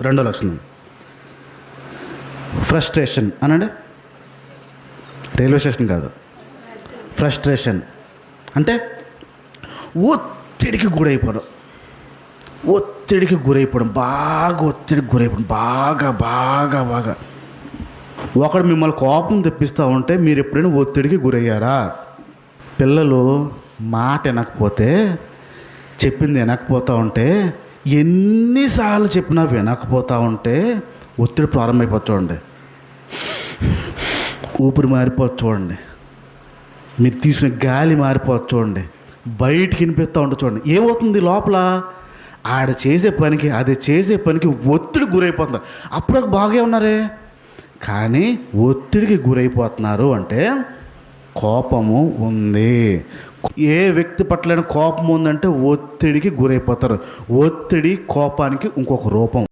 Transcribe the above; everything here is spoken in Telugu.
రెండో లక్షణం ఫ్రస్ట్రేషన్ అనండి. రైల్వే స్టేషన్ కాదు, ఫ్రస్ట్రేషన్ అంటే ఒత్తిడికి గురైపోవడం. ఒత్తిడికి గురైపోవడం, బాగా ఒత్తిడికి గురైపోవడం, బాగా బాగా బాగా. ఒకడు మిమ్మల్ని కోపం తెప్పిస్తూ ఉంటే మీరు ఎప్పుడైనా ఒత్తిడికి గురయ్యారా? పిల్లలు మాట వినకపోతే, చెప్పింది వినకపోతూ ఉంటే, ఎన్నిసార్లు చెప్పినా వినకపోతూ ఉంటే ఒత్తిడి ప్రారంభమైపోతుంది. చూడండి, ఊపిరి మారిపోవచ్చు. చూడండి, మీరు తీసుకునే గాలి మారిపోవచ్చు. చూడండి, బయటికి వినిపిస్తూ ఉంటుంది. చూడండి, ఏమవుతుంది లోపల? ఆడ చేసే పనికి, అది చేసే పనికి ఒత్తిడి గురైపోతున్నారు. అప్పుడు బాగా ఉన్నారే, కానీ ఒత్తిడికి గురైపోతున్నారు అంటే కోపము ఉంది. ఏ వ్యక్తి పట్లైన కోపం ఉందంటే ఒత్తిడికి గురైపోతారు. ఒత్తిడి కోపానికి ఇంకొక రూపం.